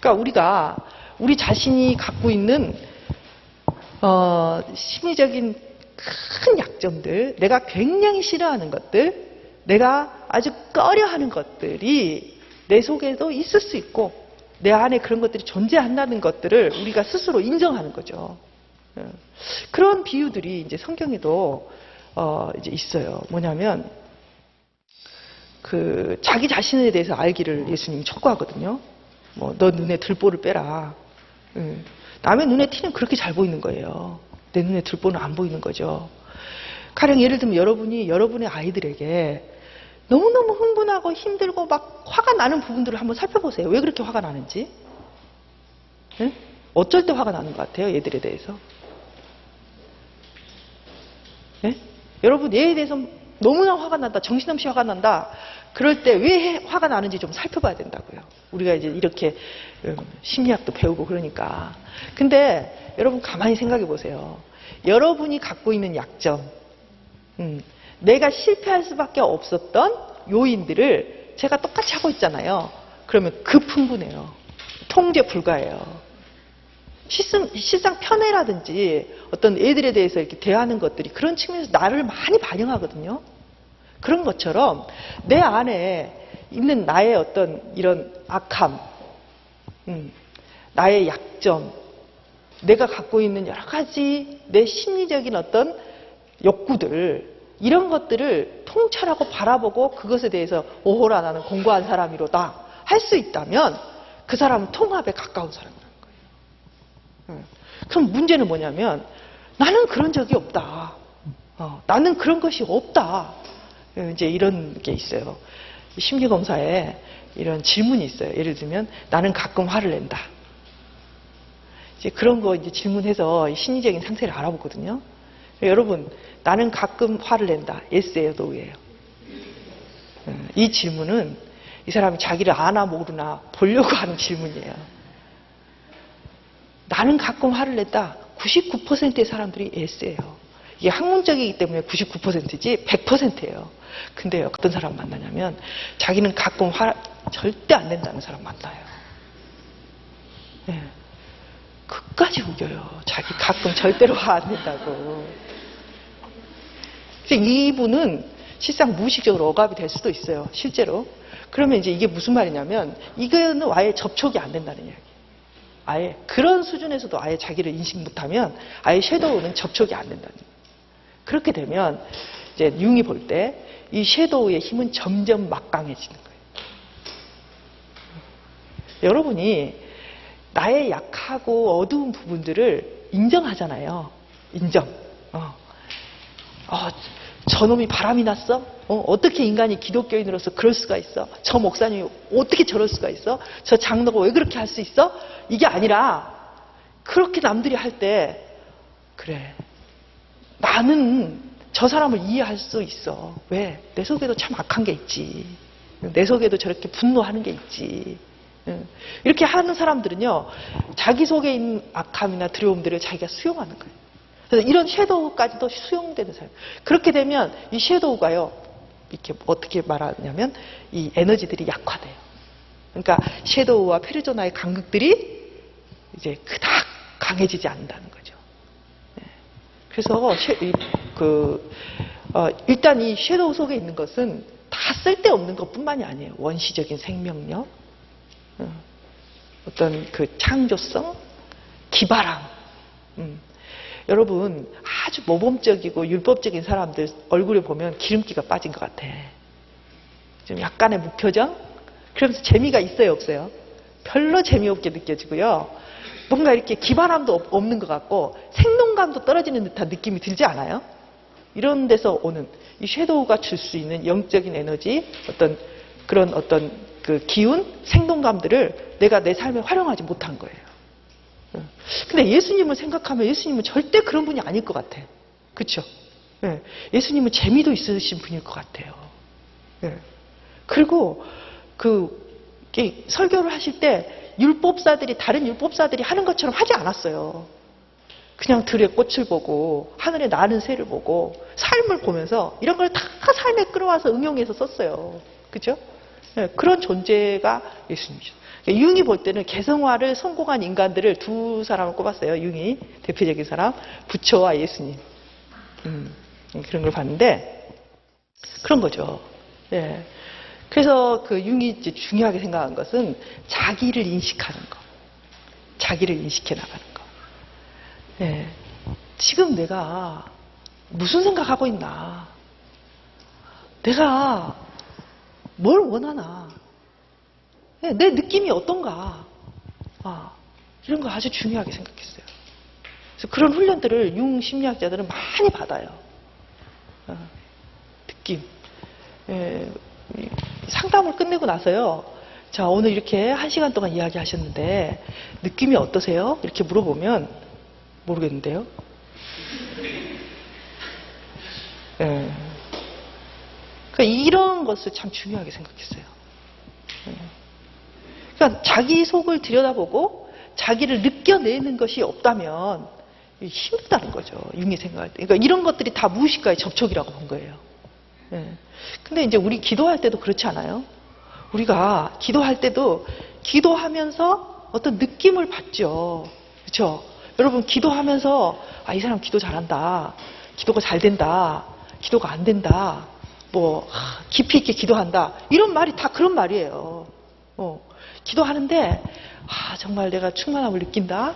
그러니까 우리가 우리 자신이 갖고 있는 심리적인 큰 약점들, 내가 굉장히 싫어하는 것들, 내가 아주 꺼려하는 것들이 내 속에도 있을 수 있고 내 안에 그런 것들이 존재한다는 것들을 우리가 스스로 인정하는 거죠. 그런 비유들이 이제 성경에도 이제 있어요. 뭐냐면 그 자기 자신에 대해서 알기를 예수님이 촉구하거든요. 뭐 너 눈에 들보를 빼라. 남의 눈에 티는 그렇게 잘 보이는 거예요. 내 눈에 들보는 안 보이는 거죠. 가령 예를 들면 여러분이 여러분의 아이들에게 너무너무 흥분하고 힘들고 막 화가 나는 부분들을 한번 살펴보세요. 왜 그렇게 화가 나는지. 네? 어쩔 때 화가 나는 것 같아요, 얘들에 대해서. 네? 여러분 얘에 대해서 너무나 화가 난다, 정신없이 화가 난다. 그럴 때 왜 화가 나는지 좀 살펴봐야 된다고요. 우리가 이제 이렇게 심리학도 배우고 그러니까. 근데 여러분 가만히 생각해 보세요. 여러분이 갖고 있는 약점, 내가 실패할 수밖에 없었던 요인들을 제가 똑같이 하고 있잖아요. 그러면 급흥분해요. 통제 불가해요. 실상 편애라든지 어떤 애들에 대해서 이렇게 대하는 것들이 그런 측면에서 나를 많이 반영하거든요. 그런 것처럼 내 안에 있는 나의 어떤 이런 악함, 나의 약점, 내가 갖고 있는 여러 가지 내 심리적인 어떤 욕구들, 이런 것들을 통찰하고 바라보고 그것에 대해서 오호라 나는 공고한 사람이로다 할 수 있다면 그 사람은 통합에 가까운 사람이라는 거예요. 그럼 문제는 뭐냐면 나는 그런 적이 없다. 나는 그런 것이 없다. 이제 이런 게 있어요. 심리검사에 이런 질문이 있어요. 예를 들면 나는 가끔 화를 낸다. 이제 그런 거 이제 질문해서 심리적인 상태를 알아보거든요. 여러분, 나는 가끔 화를 낸다. S예요, No예요? 이 질문은 이 사람이 자기를 아나 모르나 보려고 하는 질문이에요. 나는 가끔 화를 낸다. 99%의 사람들이 S예요. 이게 학문적이기 때문에 99%지 100%예요. 근데 어떤 사람 만나냐면 자기는 가끔 화 절대 안 낸다는 사람 만나요. 네. 끝까지 우겨요. 자기 가끔 절대로 화 안 낸다고. 이분은 실상 무의식적으로 억압이 될 수도 있어요. 실제로. 그러면 이제 이게 무슨 말이냐면 이거는 아예 접촉이 안 된다는 이야기. 아예 그런 수준에서도 아예 자기를 인식 못하면 아예 섀도우는 접촉이 안 된다는 거예요. 그렇게 되면 이제 융이 볼 때 이 섀도우의 힘은 점점 막강해지는 거예요. 여러분이 나의 약하고 어두운 부분들을 인정하잖아요. 인정. 저놈이 바람이 났어? 어떻게 인간이 기독교인으로서 그럴 수가 있어? 저 목사님이 어떻게 저럴 수가 있어? 저 장로가 왜 그렇게 할 수 있어? 이게 아니라 그렇게 남들이 할 때 그래, 나는 저 사람을 이해할 수 있어. 왜? 내 속에도 참 악한 게 있지. 내 속에도 저렇게 분노하는 게 있지. 이렇게 하는 사람들은요, 자기 속에 있는 악함이나 두려움들을 자기가 수용하는 거예요. 그래서 이런 섀도우까지도 수용되는 사람. 그렇게 되면 이 섀도우가요, 이렇게 어떻게 말하냐면 이 에너지들이 약화돼요. 그러니까 섀도우와 페르소나의 간극들이 이제 그닥 강해지지 않는다는 거죠. 그래서 일단 이 섀도우 속에 있는 것은 다 쓸데없는 것뿐만이 아니에요. 원시적인 생명력, 어떤 그 창조성, 기발함. 여러분, 아주 모범적이고 율법적인 사람들 얼굴에 보면 기름기가 빠진 것 같아. 좀 약간의 무표정? 그러면서 재미가 있어요, 없어요? 별로 재미없게 느껴지고요. 뭔가 이렇게 기발함도 없는 것 같고 생동감도 떨어지는 듯한 느낌이 들지 않아요? 이런 데서 오는 이 섀도우가 줄 수 있는 영적인 에너지, 그런 그 기운, 생동감들을 내가 내 삶에 활용하지 못한 거예요. 근데 예수님을 생각하면 예수님은 절대 그런 분이 아닐 것 같아. 그렇죠? 예수님은 재미도 있으신 분일 것 같아요. 그리고 설교를 하실 때 다른 율법사들이 하는 것처럼 하지 않았어요. 그냥 들의 꽃을 보고 하늘에 나는 새를 보고 삶을 보면서 이런 걸 다 삶에 끌어와서 응용해서 썼어요. 그렇죠? 그런 존재가 예수님이죠. 융이 볼 때는 개성화를 성공한 인간들을 두 사람을 꼽았어요. 융이 대표적인 사람, 부처와 예수님. 그런 걸 봤는데 그런 거죠. 예. 그래서 그 융이 이제 중요하게 생각한 것은 자기를 인식하는 거, 자기를 인식해 나가는 거. 예. 지금 내가 무슨 생각하고 있나? 내가 뭘 원하나? 예, 내 느낌이 어떤가? 이런 거 아주 중요하게 생각했어요. 그래서 그런 훈련들을 융 심리학자들은 많이 받아요. 느낌. 예, 상담을 끝내고 나서요. 자, 오늘 이렇게 1시간 동안 이야기하셨는데 느낌이 어떠세요? 이렇게 물어보면 모르겠는데요. 예. 그러니까 이런 것을 참 중요하게 생각했어요. 예. 그러니까 자기 속을 들여다보고 자기를 느껴내는 것이 없다면 힘들다는 거죠. 융이 생각할 때. 그러니까 이런 것들이 다 무의식과의 접촉이라고 본 거예요. 예. 근데 이제 우리 기도할 때도 그렇지 않아요? 우리가 기도할 때도 기도하면서 어떤 느낌을 받죠. 그렇죠? 여러분 기도하면서 이 사람 기도 잘한다. 기도가 잘 된다. 기도가 안 된다. 뭐 깊이 있게 기도한다. 이런 말이 다 그런 말이에요. 기도하는데 정말 내가 충만함을 느낀다.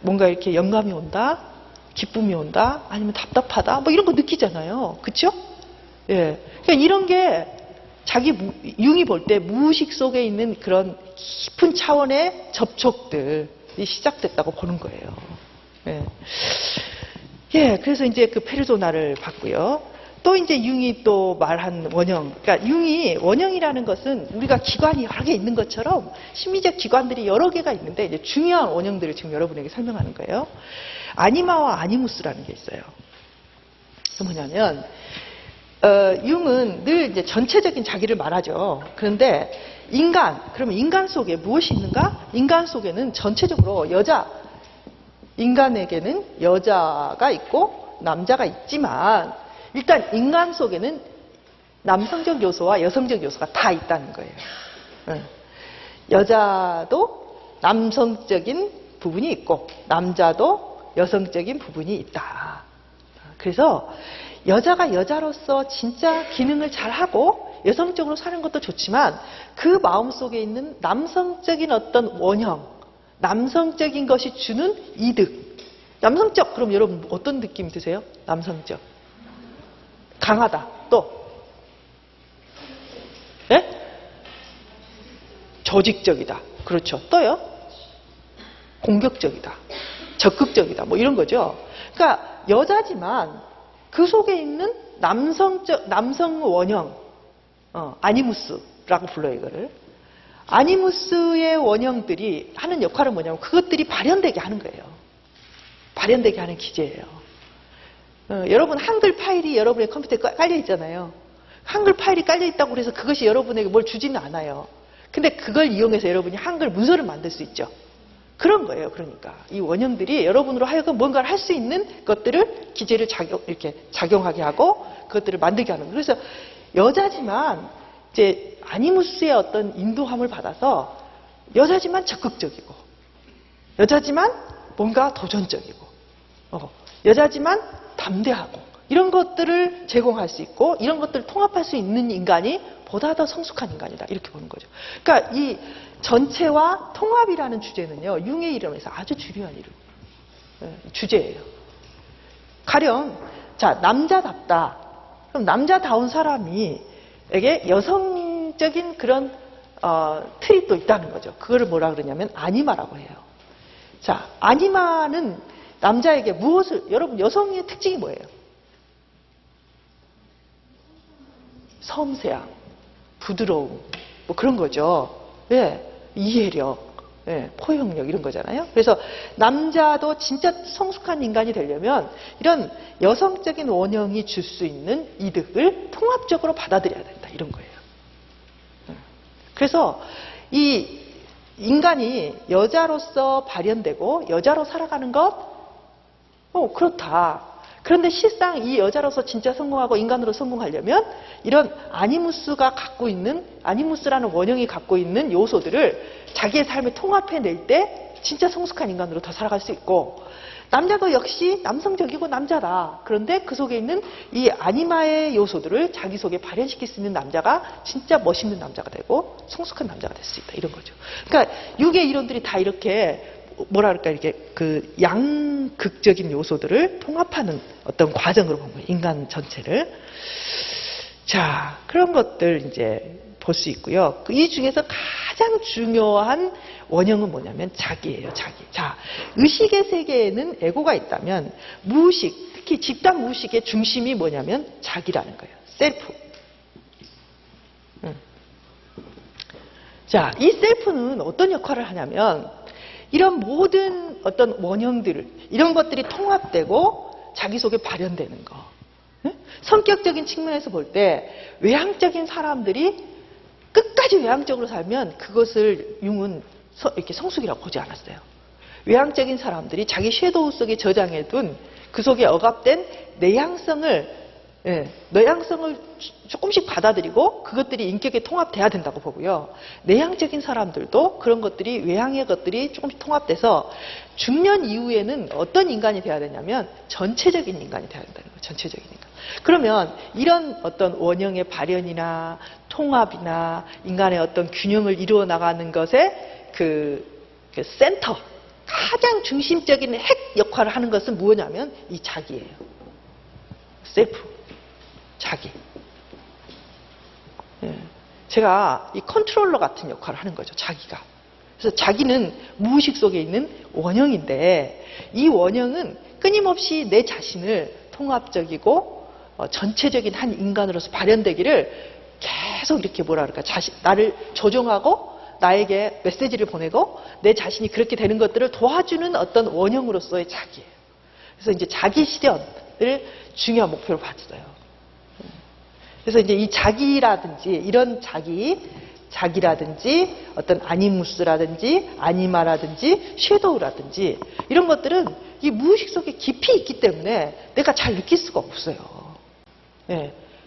뭔가 이렇게 영감이 온다. 기쁨이 온다. 아니면 답답하다. 뭐 이런 거 느끼잖아요. 그렇죠? 예. 그러니까 이런 게 자기 융이 볼 때 무의식 속에 있는 그런 깊은 차원의 접촉들이 시작됐다고 보는 거예요. 예. 예, 그래서 이제 그 페르소나를 봤고요. 또 이제 융이 또 말한 원형. 그러니까 융이 원형이라는 것은 우리가 기관이 여러 개 있는 것처럼 심리적 기관들이 여러 개가 있는데 이제 중요한 원형들을 지금 여러분에게 설명하는 거예요. 아니마와 아니무스라는 게 있어요. 그 뭐냐면 융은 늘 이제 전체적인 자기를 말하죠. 그런데 그러면 인간 속에 무엇이 있는가? 인간 속에는 전체적으로 인간에게는 여자가 있고 남자가 있지만 일단 인간 속에는 남성적 요소와 여성적 요소가 다 있다는 거예요. 여자도 남성적인 부분이 있고 남자도 여성적인 부분이 있다. 그래서 여자가 여자로서 진짜 기능을 잘하고 여성적으로 사는 것도 좋지만 그 마음속에 있는 남성적인 어떤 원형, 남성적인 것이 주는 이득. 남성적, 그럼 여러분 어떤 느낌 드세요? 남성적. 강하다. 또? 네? 조직적이다. 그렇죠. 또요? 공격적이다. 적극적이다. 뭐 이런 거죠. 그러니까 여자지만 그 속에 있는 남성 원형, 아니무스라고 불러요, 이거를. 아니무스의 원형들이 하는 역할은 뭐냐면 그것들이 발현되게 하는 거예요. 발현되게 하는 기제예요. 여러분 한글 파일이 여러분의 컴퓨터에 깔려 있잖아요. 한글 파일이 깔려 있다고 해서 그것이 여러분에게 뭘 주지는 않아요. 근데 그걸 이용해서 여러분이 한글 문서를 만들 수 있죠. 그런 거예요. 그러니까 이 원형들이 여러분으로 하여금 뭔가를 할 수 있는 것들을 기제를 이렇게 작용하게 하고 그것들을 만들게 하는 거예요. 그래서 여자지만 이제 아니무스의 어떤 인도함을 받아서 여자지만 적극적이고 여자지만 뭔가 도전적이고 여자지만 담대하고 이런 것들을 제공할 수 있고 이런 것들을 통합할 수 있는 인간이 보다 더 성숙한 인간이다. 이렇게 보는 거죠. 그러니까 이 전체와 통합이라는 주제는요. 융의 이론에서 아주 중요한 주제예요. 가령 자 남자답다. 그럼 남자다운 사람에게 여성적인 그런 틀이 또 있다는 거죠. 그거를 뭐라 그러냐면 아니마라고 해요. 자 아니마는 남자에게 무엇을 여러분 여성의 특징이 뭐예요? 섬세함, 부드러움, 뭐 그런 거죠. 예, 이해력, 예, 포용력 이런 거잖아요. 그래서 남자도 진짜 성숙한 인간이 되려면 이런 여성적인 원형이 줄 수 있는 이득을 통합적으로 받아들여야 된다. 이런 거예요. 그래서 이 인간이 여자로서 발현되고 여자로 살아가는 것, 그렇다. 그런데 실상 이 여자로서 진짜 성공하고 인간으로 성공하려면 이런 아니무스가 갖고 있는, 아니무스라는 원형이 갖고 있는 요소들을 자기의 삶에 통합해낼 때 진짜 성숙한 인간으로 더 살아갈 수 있고, 남자도 역시 남성적이고 남자다. 그런데 그 속에 있는 이 아니마의 요소들을 자기 속에 발현시킬 수 있는 남자가 진짜 멋있는 남자가 되고 성숙한 남자가 될 수 있다. 이런 거죠. 그러니까 육의 이론들이 다 이렇게 뭐랄까 이렇게 그 양극적인 요소들을 통합하는 어떤 과정으로 본 거예요. 인간 전체를. 자, 그런 것들 이제 볼 수 있고요. 이 중에서 가장 중요한 원형은 뭐냐면 자기예요, 자기. 자, 의식의 세계에는 에고가 있다면 무의식, 특히 집단 무의식의 중심이 뭐냐면 자기라는 거예요. 셀프. 자, 이 셀프는 어떤 역할을 하냐면 이런 모든 어떤 원형들, 이런 것들이 통합되고 자기 속에 발현되는 거. 성격적인 측면에서 볼 때 외향적인 사람들이 끝까지 외향적으로 살면 그것을 융은 이렇게 성숙이라고 보지 않았어요. 외향적인 사람들이 자기 섀도우 속에 저장해둔 그 속에 억압된 내향성을 조금씩 받아들이고 그것들이 인격에 통합돼야 된다고 보고요. 내향적인 사람들도 그런 것들이, 외향의 것들이 조금씩 통합돼서 중년 이후에는 어떤 인간이 돼야 되냐면 전체적인 인간이 돼야 된다는 거예요. 전체적인 인간. 그러면 이런 어떤 원형의 발현이나 통합이나 인간의 어떤 균형을 이루어 나가는 것에 그 센터, 가장 중심적인 핵 역할을 하는 것은 무엇이냐면 이 자기예요. 셀프. 자기. 제가 이 컨트롤러 같은 역할을 하는 거죠. 자기가. 그래서 자기는 무의식 속에 있는 원형인데 이 원형은 끊임없이 내 자신을 통합적이고 전체적인 한 인간으로서 발현되기를 계속 이렇게 나를 조종하고 나에게 메시지를 보내고 내 자신이 그렇게 되는 것들을 도와주는 어떤 원형으로서의 자기예요. 그래서 이제 자기 실현을 중요한 목표로 봤어요. 그래서 이제 이 자기라든지 이런 자기라든지 어떤 아니무스라든지 아니마라든지 섀도우라든지 이런 것들은 이 무의식 속에 깊이 있기 때문에 내가 잘 느낄 수가 없어요.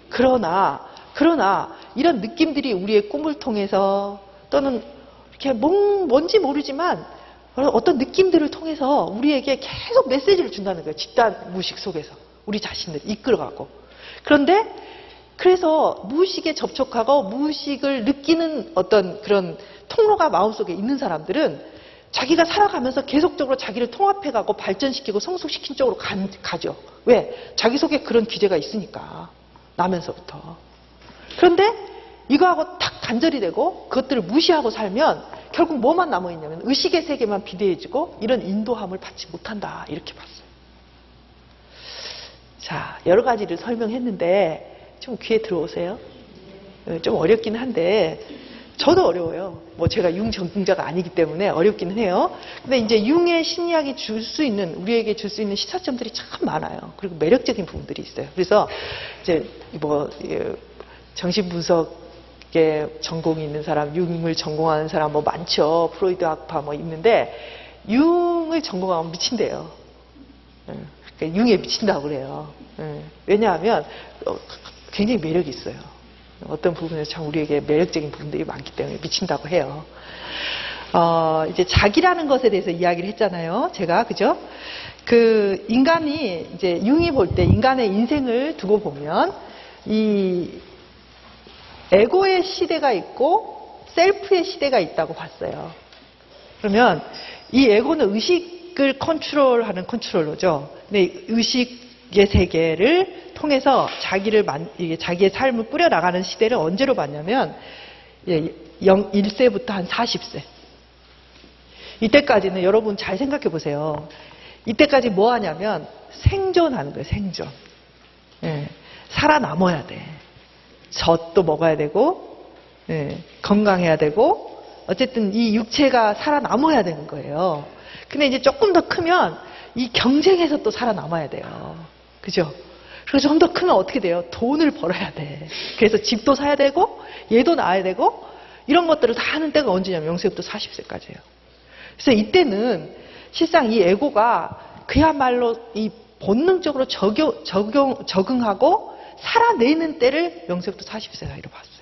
그러나 이런 느낌들이 우리의 꿈을 통해서 또는 이렇게 뭔지 모르지만 어떤 느낌들을 통해서 우리에게 계속 메시지를 준다는 거예요. 집단 무의식 속에서 우리 자신을 이끌어가고. 그래서 무의식에 접촉하고 무의식을 느끼는 어떤 그런 통로가 마음속에 있는 사람들은 자기가 살아가면서 계속적으로 자기를 통합해가고 발전시키고 성숙시킨 쪽으로 가죠. 왜? 자기 속에 그런 기제가 있으니까. 나면서부터. 그런데 이거하고 탁 단절이 되고 그것들을 무시하고 살면 결국 뭐만 남아있냐면 의식의 세계만 비대해지고 이런 인도함을 받지 못한다. 이렇게 봤어요. 자, 여러 가지를 설명했는데 좀 귀에 들어오세요. 좀 어렵긴 한데 저도 어려워요. 제가 융 전공자가 아니기 때문에 어렵기는 해요. 근데 이제 융의 심리학이 우리에게 줄 수 있는 시사점들이 참 많아요. 그리고 매력적인 부분들이 있어요. 그래서 이제 정신분석에 전공이 있는 사람, 융을 전공하는 사람 많죠. 프로이드 학파 있는데 융을 전공하면 미친대요. 그러니까 융에 미친다고 그래요. 왜냐하면 굉장히 매력이 있어요. 어떤 부분에서 참 우리에게 매력적인 부분들이 많기 때문에 미친다고 해요. 이제 자기라는 것에 대해서 이야기를 했잖아요. 제가, 그죠? 인간이, 이제 융이 볼 때 인간의 인생을 두고 보면, 이 에고의 시대가 있고, 셀프의 시대가 있다고 봤어요. 그러면 이 에고는 의식을 컨트롤하는 컨트롤러죠. 근데 의식의 세계를 통해서 자기의 삶을 꾸려나가는 시대를 언제로 봤냐면 1세부터 한 40세. 이때까지는 여러분 잘 생각해 보세요. 이때까지 뭐 하냐면 생존하는 거예요. 생존. 살아남아야 돼. 젖도 먹어야 되고 건강해야 되고 어쨌든 이 육체가 살아남아야 되는 거예요. 근데 이제 조금 더 크면 이 경쟁에서 또 살아남아야 돼요. 그죠? 그래서 좀 더 크면 어떻게 돼요? 돈을 벌어야 돼. 그래서 집도 사야 되고 얘도 낳아야 되고 이런 것들을 다 하는 때가 언제냐면 0세부터 40세까지예요. 그래서 이때는 실상 이 에고가 그야말로 이 본능적으로 적응하고 살아내는 때를 명세부터 40세 사이로 봤어요.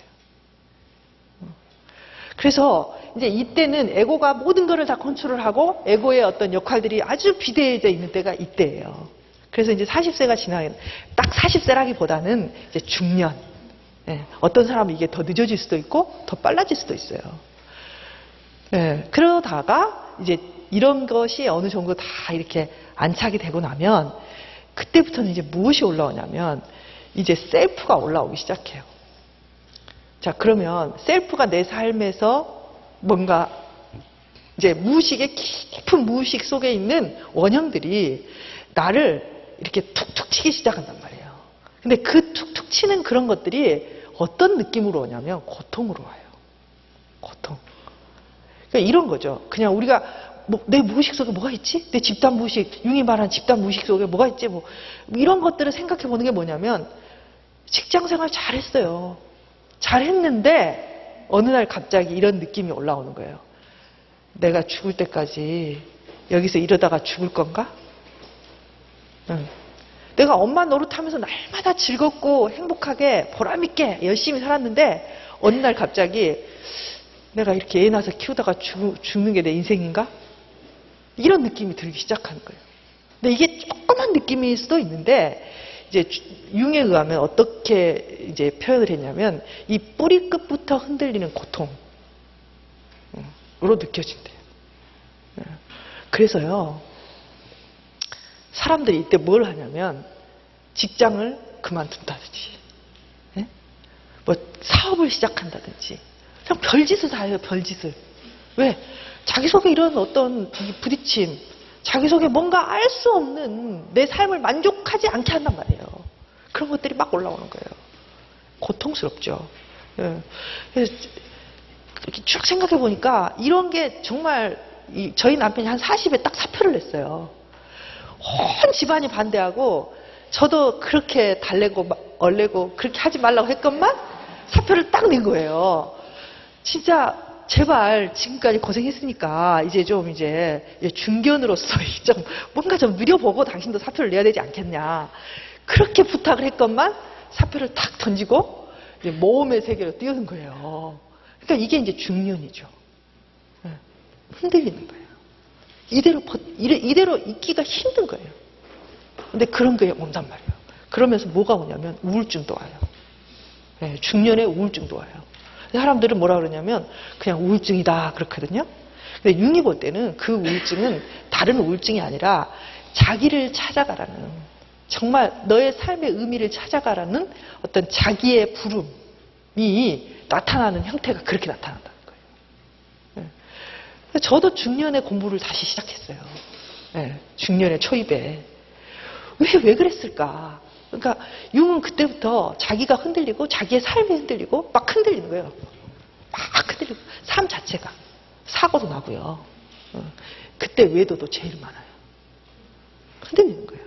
그래서 이제 이때는 에고가 모든 것을 다 컨트롤하고 에고의 어떤 역할들이 아주 비대해져 있는 때가 이때예요. 그래서 이제 40세가 지나면 딱 40세라기보다는 이제 중년. 예, 어떤 사람은 이게 더 늦어질 수도 있고 더 빨라질 수도 있어요. 예, 그러다가 이제 이런 것이 어느 정도 다 이렇게 안착이 되고 나면 그때부터는 이제 무엇이 올라오냐면 이제 셀프가 올라오기 시작해요. 자, 그러면 셀프가 내 삶에서 뭔가 이제 무의식의 깊은 무의식 속에 있는 원형들이 나를 이렇게 툭툭 치기 시작한단 말이에요. 근데 그 툭툭 치는 그런 것들이 어떤 느낌으로 오냐면 고통으로 와요. 고통. 그러니까 이런 거죠. 그냥 우리가 내 무의식 속에 뭐가 있지? 내 집단 무의식, 융이 말한 집단 무의식 속에 뭐가 있지? 뭐 이런 것들을 생각해 보는 게 뭐냐면 직장 생활 잘했어요. 잘했는데 어느 날 갑자기 이런 느낌이 올라오는 거예요. 내가 죽을 때까지 여기서 이러다가 죽을 건가? 응. 내가 엄마 노릇하면서 날마다 즐겁고 행복하게 보람있게 열심히 살았는데 어느 날 갑자기 내가 이렇게 애 낳아서 키우다가 죽는 게 내 인생인가? 이런 느낌이 들기 시작하는 거예요. 근데 이게 조그만 느낌일 수도 있는데 이제 융에 의하면 어떻게 이제 표현을 했냐면 이 뿌리 끝부터 흔들리는 고통으로 느껴진대요. 그래서요, 사람들이 이때 뭘 하냐면 직장을 그만둔다든지, 뭐 사업을 시작한다든지, 그냥 별짓을 다 해요, 별짓을. 왜? 자기 속에 이런 어떤 부딪힘, 자기 속에 뭔가 알 수 없는 내 삶을 만족하지 않게 한단 말이에요. 그런 것들이 막 올라오는 거예요. 고통스럽죠. 예. 그래서 이렇게 쭉 생각해 보니까 이런 게 정말 저희 남편이 한 40에 딱 사표를 냈어요. 온 집안이 반대하고 저도 그렇게 달래고 얼래고 그렇게 하지 말라고 했건만 사표를 딱 낸 거예요. 진짜 제발 지금까지 고생했으니까 이제 좀 이제 중견으로서 좀 뭔가 좀 누려보고 당신도 사표를 내야 되지 않겠냐. 그렇게 부탁을 했건만 사표를 탁 던지고 이제 모험의 세계로 뛰어든 거예요. 그러니까 이게 이제 중년이죠. 흔들리는 거예요. 이대로 있기가 힘든 거예요. 근데 그런 게 온단 말이에요. 그러면서 뭐가 오냐면 우울증도 와요. 중년에 우울증도 와요. 사람들은 뭐라 그러냐면 그냥 우울증이다 그렇거든요. 근데 융이 볼 때는 그 우울증은 다른 우울증이 아니라 자기를 찾아가라는, 정말 너의 삶의 의미를 찾아가라는 어떤 자기의 부름이 나타나는 형태가 그렇게 나타난다는 거예요. 저도 중년에 공부를 다시 시작했어요. 중년의 초입에. 왜 그랬을까? 그러니까 융은 그때부터 자기가 흔들리고 자기의 삶이 흔들리고 막 흔들리는 거예요. 막 흔들리고 삶 자체가 사고도 나고요. 그때 외도도 제일 많아요. 흔들리는 거예요.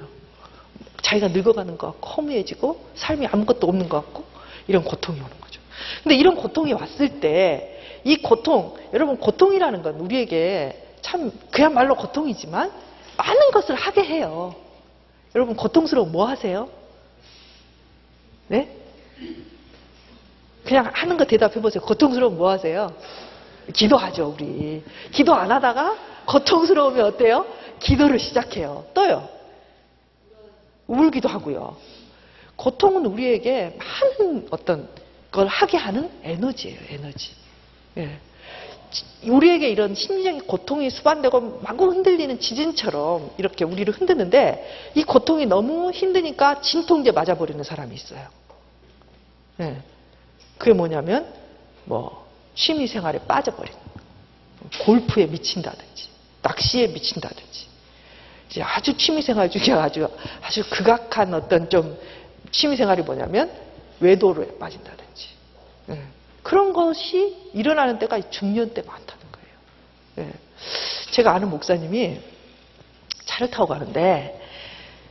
자기가 늙어가는 것 같고 허무해지고 삶이 아무것도 없는 것 같고 이런 고통이 오는 거죠. 근데 이런 고통이 왔을 때 이 고통, 여러분 고통이라는 건 우리에게 참 그야말로 고통이지만 많은 것을 하게 해요. 여러분 고통스러우면 뭐 하세요? 네? 그냥 하는 거 대답해보세요. 고통스러우면 뭐 하세요? 기도하죠, 우리. 기도 안 하다가 고통스러우면 어때요? 기도를 시작해요. 또요. 울기도 하고요. 고통은 우리에게 많은 어떤 걸 하게 하는 에너지예요, 에너지. 우리에게 이런 심리적인 고통이 수반되고 마구 흔들리는 지진처럼 이렇게 우리를 흔드는데 이 고통이 너무 힘드니까 진통제 맞아버리는 사람이 있어요. 그게 뭐냐면 취미생활에 빠져버리는, 골프에 미친다든지 낚시에 미친다든지, 이제 아주 취미생활 중에 아주 극악한 어떤 좀 취미생활이 뭐냐면 외도로에 빠진다든지, 그런 것이 일어나는 때가 중년 때 많다는 거예요. 제가 아는 목사님이 차를 타고 가는데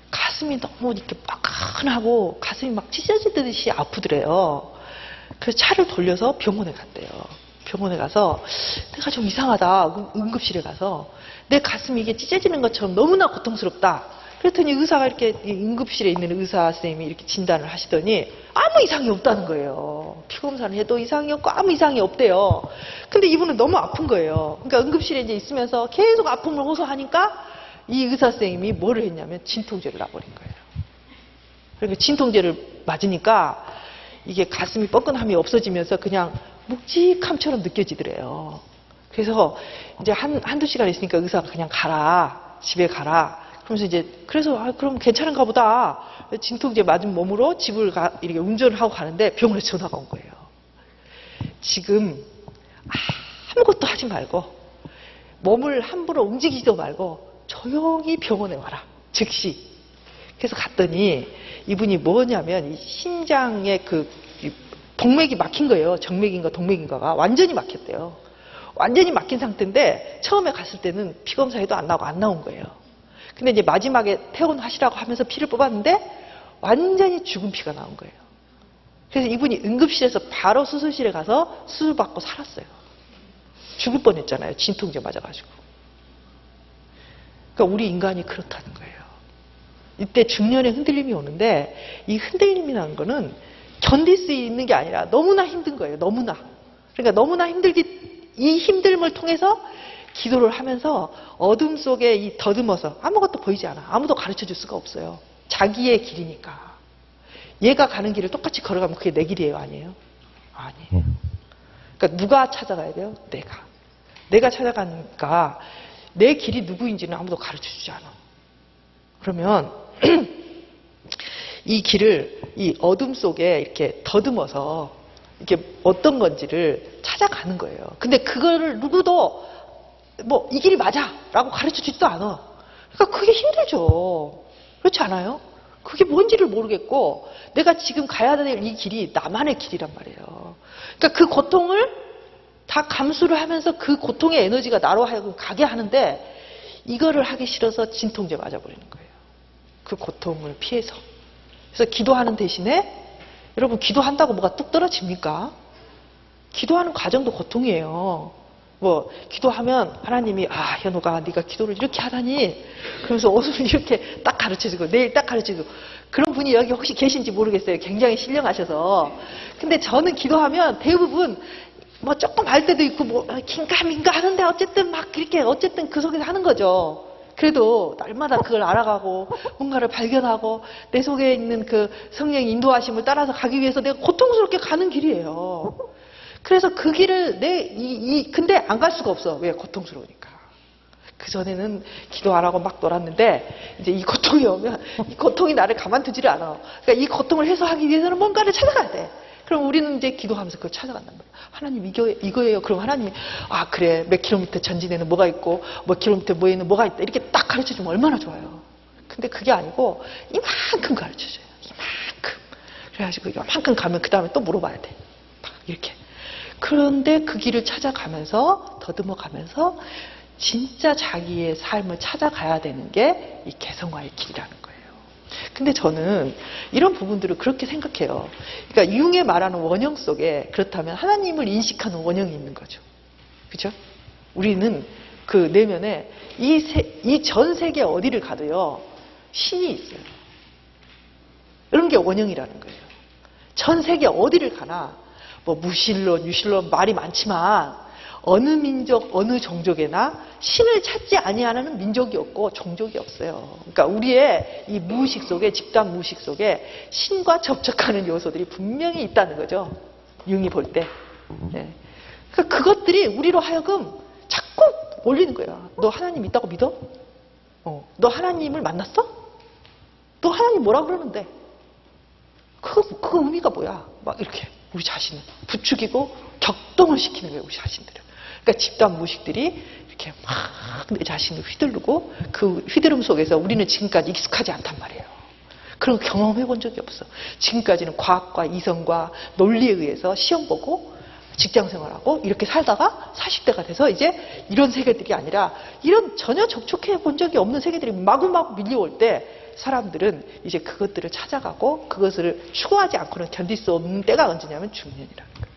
가슴이 너무 이렇게 빡빡하고 가슴이 막 찢어지듯이 아프더래요. 그래서 차를 돌려서 병원에 갔대요. 병원에 가서 내가 좀 이상하다. 응급실에 가서 내 가슴이 이게 찢어지는 것처럼 너무나 고통스럽다. 그랬더니 의사가 이렇게 응급실에 있는 의사 선생님이 이렇게 진단을 하시더니 아무 이상이 없다는 거예요. 피검사를 해도 이상이 없고 아무 이상이 없대요. 근데 이분은 너무 아픈 거예요. 그러니까 응급실에 이제 있으면서 계속 아픔을 호소하니까 이 의사 선생님이 뭐를 했냐면 진통제를 놔버린 거예요. 그러니까 진통제를 맞으니까 이게 가슴이 뻐근함이 없어지면서 그냥 묵직함처럼 느껴지더래요. 그래서 이제 한두 시간 있으니까 의사가 그냥 가라. 집에 가라. 그러면서 이제 그래서 그럼 괜찮은가 보다. 진통제 맞은 몸으로 집을 이렇게 운전을 하고 가는데 병원에 전화가 온 거예요. 지금 아무것도 하지 말고 몸을 함부로 움직이지도 말고 조용히 병원에 와라. 즉시. 그래서 갔더니 이분이 뭐냐면 이 심장에 동맥이 막힌 거예요. 정맥인가 동맥인가가 완전히 막혔대요. 완전히 막힌 상태인데 처음에 갔을 때는 피 검사에도 안 나온 거예요. 근데 이제 마지막에 퇴원하시라고 하면서 피를 뽑았는데 완전히 죽은 피가 나온 거예요. 그래서 이분이 응급실에서 바로 수술실에 가서 수술받고 살았어요. 죽을 뻔했잖아요. 진통제 맞아가지고. 그러니까 우리 인간이 그렇다는 거예요. 이때 중년에 흔들림이 오는데 이 흔들림이라는 거는 견딜 수 있는 게 아니라 너무나 힘든 거예요. 너무나. 그러니까 너무나 이 힘듦을 통해서 기도를 하면서 어둠 속에 더듬어서 아무것도 보이지 않아. 아무도 가르쳐 줄 수가 없어요. 자기의 길이니까. 얘가 가는 길을 똑같이 걸어가면 그게 내 길이에요? 아니에요? 아니에요. 그러니까 누가 찾아가야 돼요? 내가 찾아가니까 내 길이 누구인지는 아무도 가르쳐 주지 않아. 그러면 이 길을 이 어둠 속에 이렇게 더듬어서 이게 어떤 건지를 찾아가는 거예요. 근데 그거를 누구도 이 길이 맞아 라고 가르쳐 주지도 않아. 그러니까 그게 힘들죠. 그렇지 않아요? 그게 뭔지를 모르겠고 내가 지금 가야 될 이 길이 나만의 길이란 말이에요. 그러니까 그 고통을 다 감수를 하면서 그 고통의 에너지가 나로 하여금 가게 하는데 이거를 하기 싫어서 진통제 맞아버리는 거예요. 그 고통을 피해서. 그래서 기도하는 대신에 여러분 기도한다고 뭐가 뚝 떨어집니까? 기도하는 과정도 고통이에요. 기도하면 하나님이 현우가 네가 기도를 이렇게 하다니 그러면서 오늘 이렇게 딱 가르쳐주고 내일 딱 가르쳐주고 그런 분이 여기 혹시 계신지 모르겠어요. 굉장히 신령하셔서. 근데 저는 기도하면 대부분 조금 알 때도 있고 긴가민가 하는데 어쨌든 어쨌든 그 속에서 하는 거죠. 그래도 날마다 그걸 알아가고 뭔가를 발견하고 내 속에 있는 그 성령의 인도하심을 따라서 가기 위해서 내가 고통스럽게 가는 길이에요. 그래서 그 길을 근데 안 갈 수가 없어. 왜? 고통스러우니까. 그전에는 기도 안 하고 막 놀았는데 이제 이 고통이 오면 이 고통이 나를 가만두지를 않아. 그러니까 이 고통을 해소하기 위해서는 뭔가를 찾아가야 돼. 그럼 우리는 이제 기도하면서 그걸 찾아간단 말이에요. 하나님 이거예요. 그럼 하나님이 그래 몇 킬로미터 전진에는 뭐가 있고 몇 킬로미터 뭐에는 뭐가 있다. 이렇게 딱 가르쳐주면 얼마나 좋아요. 근데 그게 아니고 이만큼 가르쳐줘요. 이만큼. 그래가지고 이만큼 가면 그 다음에 또 물어봐야 돼. 막 이렇게. 그런데 그 길을 찾아가면서 더듬어 가면서 진짜 자기의 삶을 찾아가야 되는 게 이 개성화의 길이라는 거예요. 근데 저는 이런 부분들을 그렇게 생각해요. 그러니까 융의 말하는 원형 속에 그렇다면 하나님을 인식하는 원형이 있는 거죠. 그렇죠? 우리는 그 내면에 이 전 세계 어디를 가도요. 신이 있어요. 이런 게 원형이라는 거예요. 전 세계 어디를 가나 무신론, 유신론 말이 많지만 어느 민족, 어느 종족에나 신을 찾지 아니하는 민족이 없고 종족이 없어요. 그러니까 우리의 이 무의식 속에, 집단 무의식 속에 신과 접촉하는 요소들이 분명히 있다는 거죠. 융이 볼 때. 네. 그러니까 그것들이 우리로 하여금 자꾸 올리는 거야. 너 하나님 있다고 믿어? 너 하나님을 만났어? 너 하나님 뭐라 그러는데? 그 의미가 뭐야? 막 이렇게 우리 자신을 부추기고 격동을 시키는 거예요. 우리 자신들을. 그러니까 집단 무의식들이 이렇게 막 내 자신을 휘두르고 그 휘두름 속에서 우리는 지금까지 익숙하지 않단 말이에요. 그런 거 경험해 본 적이 없어. 지금까지는 과학과 이성과 논리에 의해서 시험 보고 직장 생활하고 이렇게 살다가 40대가 돼서 이제 이런 세계들이 아니라 이런 전혀 접촉해 본 적이 없는 세계들이 마구마구 밀려올 때 사람들은 이제 그것들을 찾아가고 그것을 추구하지 않고는 견딜 수 없는 때가 언제냐면 중년이라는 거예요.